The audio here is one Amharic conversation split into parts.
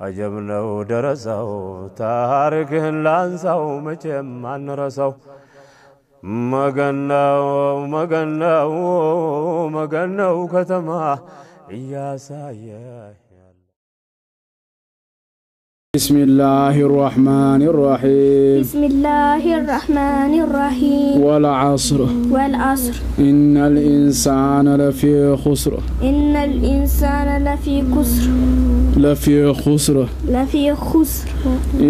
عجبنا ودرسوا تارك لانساو مچم انرساو مغناو ከተማ يا بسم الله الرحمن الرحيم بسم الله الرحمن الرحيم والعصر إن الإنسان لفي خسر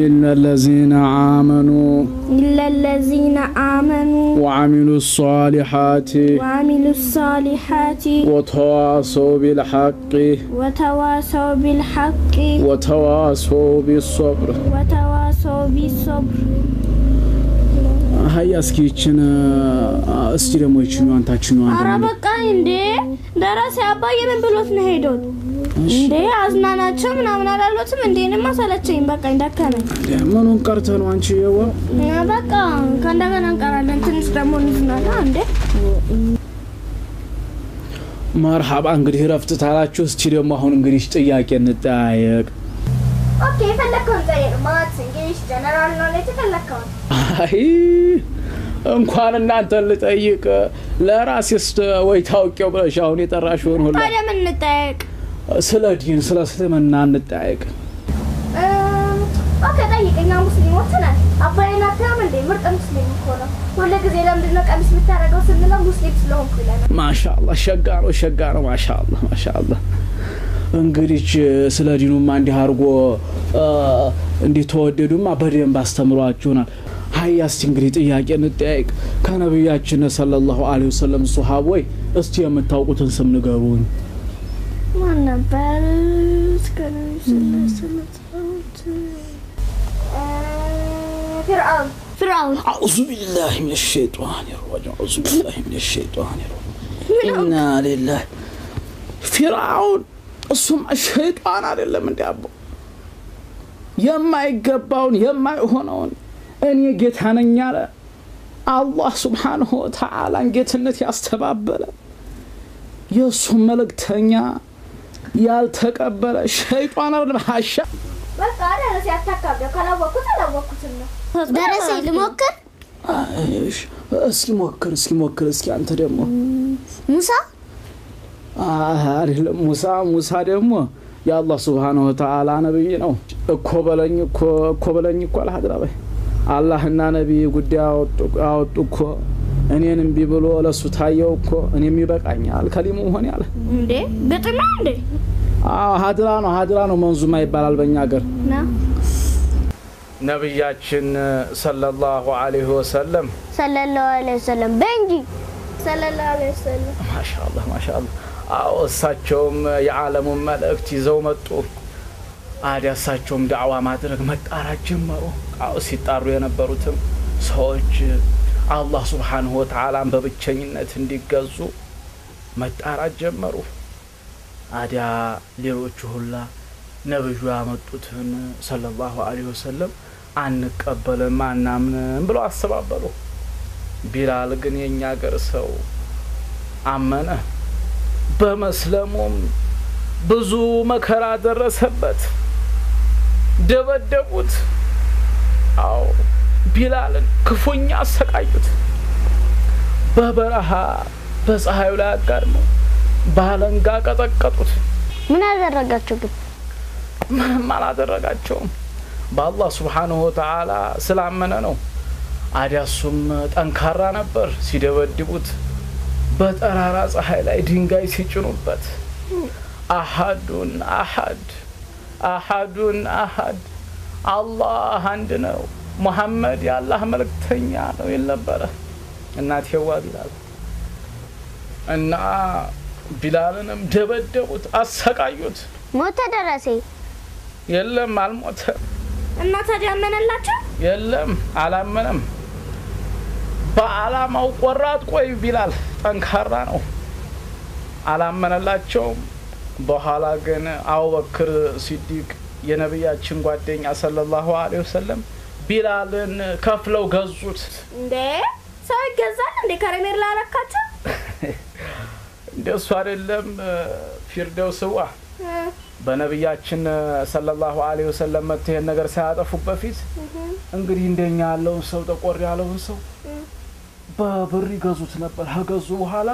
إلا الذين آمنوا وعملوا الصالحات وتواصوا بالحق وتواصوا بالصبر هيا اسكيچنا استيرموچኑ አንታችኑ ኧረ በቃ እንዴ ደራሲ አባዬ ምን ብሎት ነው ሄዶት እንዴ አዝናናቸው ምናምን አላሉትም እንዴንም አሰለቸኝ በቃ እንደከነኝ ምኑን ቀርተ ነው አንቺ የዋ በቃ ከእንደገና እንቀራለን ትንሽ ደግሞ እንዝናና እንዴ መርሐባ እንግዲህ ረፍት ታላችሁ እስቲ ደግሞ አሁን እንግዲህ ጥያቄ እንጠያየቅ ኦኬ ፈለከውን ጠይቅ ማት እንግሊሽ ጀነራል ኖሌጅ ፈለከውን አይ እንኳን እናንተ ልጠይቅ ለራስስ ወይ ታውቂው ብለሽ አሁን የጠራሽውን ሁሉ ታዲያ ምን እንጠይቅ ስለ ዲን ስለ እስልምና እንጠይቅ ኦኬ ጠይቀኛ ሙስሊሞች ነን አባይና ታም እንደ ምርጥ ሙስሊም ሆነ ሁሉ ጊዜ ለምንድነው ቀሚስ የምታረገው ስንለው ሙስሊም ስለሆንኩ ይላል ማሻአላህ ሸጋሮ ማሻአላህ እንግዲህ ስለ ዲኑማ እንዲህ አርጎ እንዲህ ተወደዱማ በደንብ አስተምሯችሁናል ሃያስ እንግዲህ ጥያቄ እንጠይቅ ከነብያችን ሰለላሁ ዐለይሂ ወሰለም ሱሐቦይ እስቲ የምታውቁትን ስም ንገሩኝ ማን ነበር فرعون أعوذ بالله من الشيطان الرجيم إنا لله فرعون السم الشيطان አይደለም እንዲያቦ የማይገባውን የማይሆነውን እኔ ጌታ ነኝ አለ አላህ Subhanahu Wa Ta'ala ጌትነት ያስተባበለ የሱ መልእክተኛ ያልተቀበለ ሸይጣን አይደለም ሐሻ በቃ ደረሰ ያታካበው ካላወቁት ነው ደረሰ ልሞክር እስኪ ሞክር እስኪ አንተ ደግሞ ሙሳ አይደለም ሙሳ ደግሞ ያአላህ Subhanahu Wa Ta'ala ነብይ ነው እኮ በለኝ እኮ አልሐድራበይ አላህና ነብይ ጉዳይ አወጡኮ እኔንም ቢብሎ ለሱ ታየው እኮ እኔም ይበቃኛል ከሊሙ ሆነ ያለ እንዴ በጥና እንዴ ሀድራ ነው መንዙማ ይባላል በእኛ ሀገር ና ነብያችን ሰለላሁ ዐለይሂ ወሰለም በእንጂ ሰለላሁ ዐለይሂ ወሰለም ማሻአላህ እሳቸውም የዓለሙ መልእክት ይዘው መጡ አዲያሳቸውም ዳዕዋ ማድረግ መጣራት ጀመሩ ሲጣሩ የነበሩትም ሰዎች አላህ Subhanahu Wa Ta'ala በብቸኝነት እንዲገዙ መጣራት ጀመሩ አዲያ ሌሎች ሁላ ነብዩ ያመጡትን ሰለላሁ ዐለይሂ ወሰለም አንቀበልም አናምንም ብለው አሰባበሉ ቢላል ግን የኛ ሀገር ሰው አመነ በመስለሙም ብዙ መከራ ደረሰበት ደበደቡት አው ቢላልን ክፉኛ አሰቃዩት በበረሃ በፀሐዩ ላይ አጋድመው ባለንጋ ቀጠቀጡት ምን አደረጋቸው ግን ምንም አላደረጋቸውም በአላህ Subhanahu Wa Ta'ala ስላመነ ነው አዲያሱም ጠንካራ ነበር ሲደበድቡት በጠራራ ፀሐይ ላይ ድንጋይ ሲጭኑበት አሐዱን አሐድ አላህ አንድ ነው ሙሐመድ ያላህ መልእክተኛ ነው ይልነበረ እናቴዋ ቢላል እና ቢላልንም ደበደቡት አሰቃዩት ሞተ ደረሰ የለም አልሞተ እና ታዲያ አመነላችሁ የለም አላመነም በአላማው ቆራጥ ቆይ ቢላል ጠንካራ ነው አላመነላቸው በኋላ ግን አቡበክር ሲዲቅ የነብያችን ጓደኛ ሰለላሁ ዐለይሂ ወሰለም ቢላልን ከፍለው ገዙት እንዴ ሰው ይገዛል እንዴ ከረሜላ አረካቸው እንደሱ አይደለም ፊርደውስዋ በነብያችን ሰለላሁ ዐለይሂ ወሰለም መተህ ነገር ሳያጠፉ በፊት እንግዲህ እንደኛ ያለው ሰው ተቆር ያለው ሰው በብር ይገዙት ነበር ሀገዙ በኋላ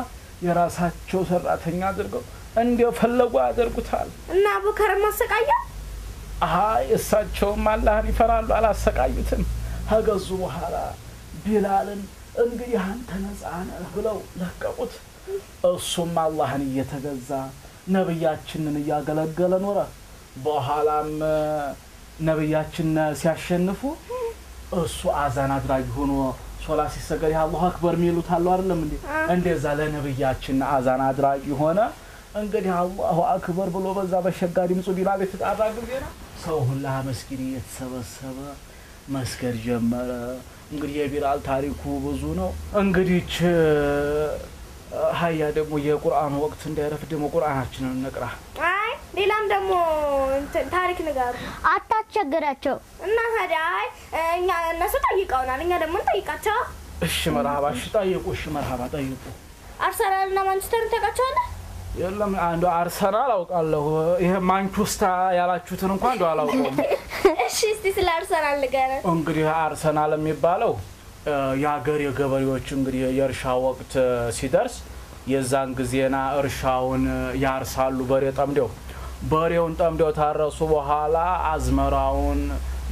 የራሳቸው ሰራተኛ አድርገው እንደፈለጉ ያደርጉታል እና አቡበከር ማሰቃያ እሳቸውም አላህን ይፈራሉ አላሰቃዩትም ሀገዙ በኋላ ቢላልን እንግዲህ አንተ ነፃ ነህ ብለው ለቀቁት እሱም አላህን እየተገዛ ነብያችንን ያገለገለ ኖረ በኋላም ነብያችን ሲያሸንፉ እሱ አዛን አድራጊ ሆኖ ሶላት ሲሰገድ አላሁ አክበር ሚሉት አለው አይደለም እንዴ እንደዛ ለነብያችን አዛን አድራጊ ሆነ እንግዲህ አላሁ አክበር ብሎ በዛ በሸጋ ድምጹ ቢላል የተጣራ ጊዜና ሰው ሁላ መስጊድ የተሰበሰበ መስገድ ጀመረ እንግዲህ የቢላል ታሪኩ ብዙ ነው እንግዲህ ሃያ ደግሞ የቁርአን ወቅት እንዳይረፍ ደግሞ ቁርአናችንን እንቅራ አይ ሌላም ደግሞ ታሪክ ንገሩ አታቸግራቸው እና ታዲያ እኛ እነሱ ጠይቀውናል እኛ ደግሞ እንጠይቃቸው እሺ መርሃባ እሺ ጠይቁ እሺ መርሃባ ጠይቁ አርሰናልና ማንቸስተር ተቀጫውና የለም አንዱ አርሰናል አውቃለሁ ይሄ ማንቸስተር ያላችሁትን እንኳን አንዱ አላውቀውም እሺ እስቲ ስለ አርሰናል ንገረ እንግዲህ አርሰናል የሚባለው ያገር የገበሬዎች እንግዲህ የእርሻ ወቅት ሲደርስ የዛን ጊዜና እርሻውን ያርሳሉ በሬውን ጠምደው ታረሱ በኋላ አዝመራውን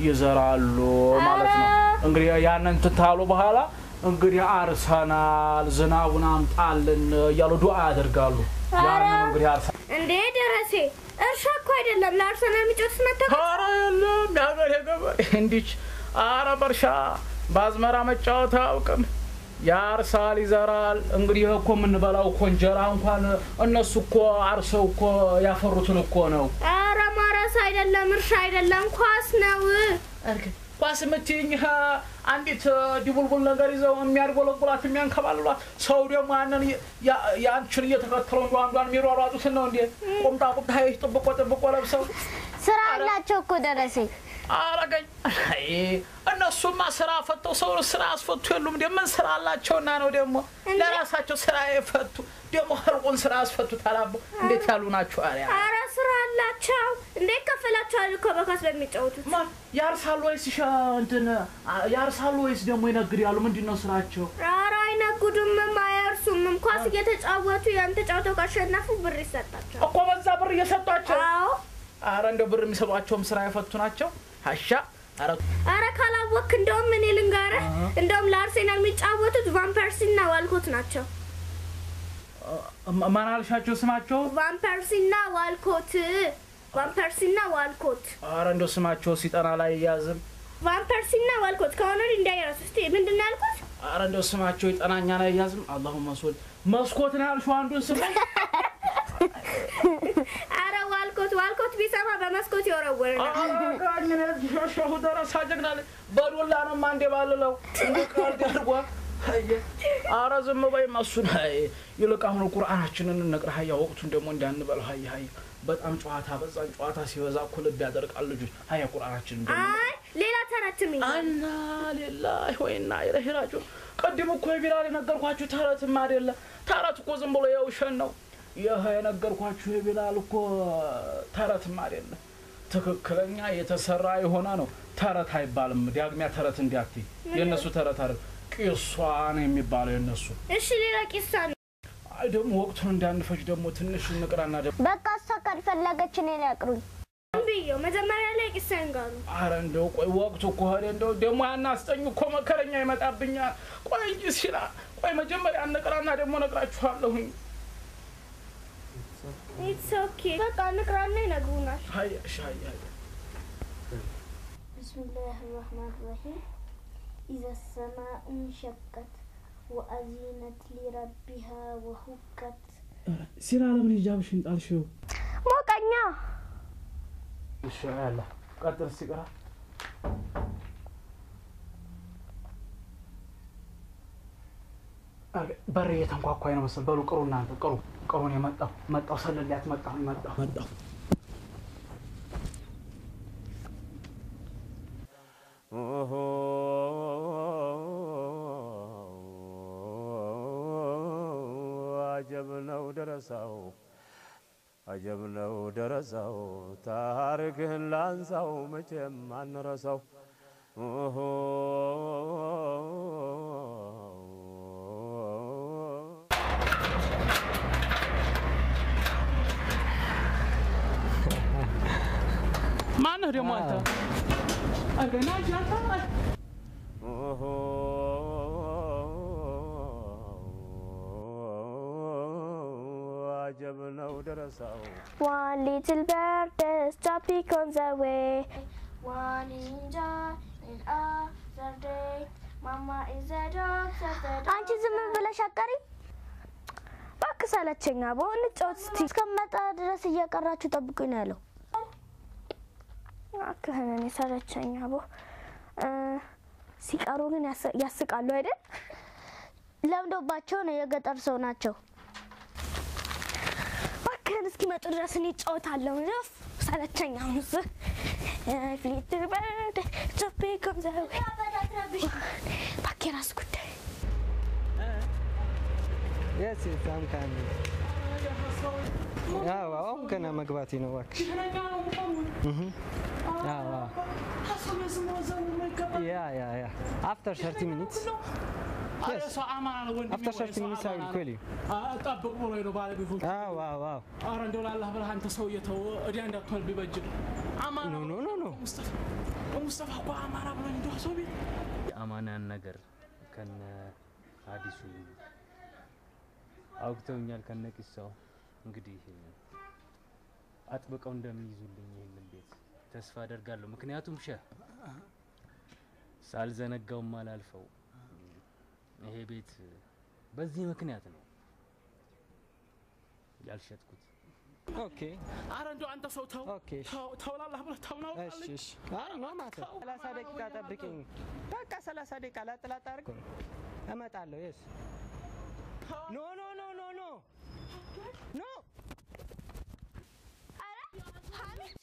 ይዘራሉ ማለት ነው እንግዲህ ያንን ተታሉ በኋላ እንግዲህ አርሰናል ዝናቡን አምጣልን ያሉ ዱዓ ያደርጋሉ ያንን እንግዲህ አርሰናል እንዴ ደረሴ እርሻ እኮ አይደለም ለአርሰናል የሚጮት መጣ ኧረ የለም ያገር የገበሬ እንዲች ኧረ በርሻ ባዝመራ መጫወት አውቅም ያርሳል ይዘራል እንግዲህ እኮ ምን በላው ኮንጀራ እንኳን እነሱ እኮ አርሰው እኮ ያፈሩትን እኮ ነው ኧረ ማራስ አይደለም እርሻ አይደለም ኳስ ነው ኳስ ምትኝ አንዲት ዲቡልቡል ነገር ይዘው የሚያርጎለጉላት የሚያንከባልሏት ሰው ደግሞ ያንቺን እየተከተለው አንዷን የሚሯሯጡት ነው እንዴ ቆምጣ ጥብቆ ለብሰው ስራ አላቸው እኮ ደረሴ አረጋኝ እነሱማ ስራ ፈተው ሰው ስራ አስፈቱ የሉም ደምን ስራ አላቸውና ነው ደግሞ ለራሳቸው ስራ የፈቱ ደግሞ ህርቁን ስራ አስፈቱ ታላቦ እንዴት ያሉ ናቸው አረ ስራ አላቸው እንዴት ከፈላቸው እኮ በኳስ በሚጫወቱት ማን ያርሳሉ ወይስ እንትን ያርሳሉ ወይስ ደግሞ ይነግዳሉ ምንድነው ስራቸው አረ አይነግዱም ማያርሱም ኳስ እየተጫወቱ ያን ተጫውተው ካሸነፉ ብር ይሰጣቸው እኮ በዛ ብር እየሰጣቸው አዎ አረ እንደው ብር የሚሰጧቸውም ስራ የፈቱ ናቸው ሀሻ አረ ካላወክ እንደውም ምን ልንጋረ እንደውም ለአርሰናል የሚጫወቱት ቫን ፐርሲና ዋልኮት ናቸው ማን አልሻቸው ስማቸው ቫን ፐርሲና ዋልኮት አረ እንደው ስማቸው ሲጠና ላይ ያዝም ቫን ፐርሲና ዋልኮት ከሆነ እንዳይረሱ እስቲ ምንድነው ያልኩት አረ እንደው ስማቸው ይጠናኛ ላይ ያዝም አላሁመ ሶል መስኮት ነው ያልሽው አንዱን ስም አረ ዋልኮት ቢሰማ በመስኮት ይወረወርና አረጋኝ ነው ሸሁ ደረሳ ጀግናለ በዶላ ነው ማንዴ ባልለው እንዲቃል ጋርጓ አረ ዝም በይ ማሱን ይልቅ አሁን ቁርአናችንን እንቅራ ያ ወቅቱን ደግሞ እንዳንበል ሃይ በጣም ጨዋታ በዛን ጨዋታ ሲበዛ እኮ ልብ ያደርቃል ልጅ ሃይ ቁርአናችን እንደምን አይ ሌላ ተረትም አና ሊላሂ ወኢና ኢለይሂ ራጂዑን ቀድም እኮ ቢላል ነገርኳችሁ ተረትም አይደለ ተረት እኮ ዝም ብሎ የውሸን ነው ይሄ ነገርኳችሁ ቢላል እኮ ተረትም አይደለ ትክክለኛ የተሰራ የሆነ ነው ተረት አይባልም ዳግሚያ ተረት እንዲያክቲ የነሱ ተረት አይደል ቂሷን የሚባለው የነሱ እሺ ሌላ ቂሳ አይ ደግሞ ወቅቱን እንዳንፈጅ ደግሞ ትንሽ እንቅራና ደግሞ በቃ ሰከር ፈለገች እኔ ያቅሩኝ ቢዮ መጀመሪያ ላይ ቂሳ እንጋሩ አረ እንደው ቆይ ወቅቱ እኮ ሄደ እንደው ደግሞ አናስጠኝ እኮ መከረኛ ይመጣብኛ ቆይ እንጂ ሲላ ቆይ መጀመሪያ እንቅራና ደግሞ ነግራችኋለሁ It's okay. በቃ ንቅራና ይነግሩናል ሃይ ሻይ ቢስሚላሂር ረህማኒር ረሂም إذا السماء انشقت وأذنت لربها وحقت ሲራ ለምን ይጃብሽን ጣልሽው ሞቀኛ እሺ ያላ ቀጥል ሲቀራ በር የተንኳኳይ ነው መሰል በሉ ቅሩ እናንተ ቅሩን የመጣው ሰለልያት መጣው عجب ነው ደረሳው عجب ነው ደረሳው ታሪክህን ላንሳው መቼም አንረሳው ማነህ ደግሞ አንተ አገና ጃታ عجب ነው ደረሳው One little bird is jumping on the way. One in other day. Mama is a dog, said አንቺ ዝም ብለሽ አቀሪ እባክህ ሰለቸኝ አቦ እንጫወት እስቲ እስከመጣ ድረስ እየቀራችሁ ጠብቁኝ ነው ያለው አከህነኝ ሰለቸኝ አቦ ሲቀሩ ግን ያስቃሉ አይደል ለምዶባቸው ነው የገጠር ሰው ናቸው ባከን እስኪመጡ ድረስ እንጫወታለን ነው ሰለቸኝ አሁንስ ፍሊት በርድ ቶፒክ ኦፍ ዘ ባከራስ ጉዳይ Yes, I'm coming. Yeah, well, I'm gonna مقباتي نواك. Yeah. After 30 minutes. Yes. After 30 minutes I will call you. طبق بولو يرو بالي بيفوت wow. አረንዶ ላላህ ብለህ አንተ ሰውየተው እዲያ እንዳትሆን ቢበጅል አማና No. ሙስጠፋ እኮ አማራ ብሎ እንደው ሰው ቤት አማናን ነገር ከነ አዲሱ አውግተውኛል ከነቂሳው እንግዲህ አጥብቀው እንደሚይዙልኝ ይሄንን ቤት ተስፋ አደርጋለሁ ምክንያቱም ሳልዘነጋው ማላልፈው ይሄ ቤት በዚህ ምክንያት ነው ያልሸጥኩት Okay. አረንዶ አንተ ሰው ተው Okay. ተው ላላህ ብለህ ተው ነው እሺ no matter 30 ደቂቃ ጠብቂኝ በቃ 30 ደቂቃ ላጥላጥ አድርግ እመጣለሁ yes No. አረ ሐሚድ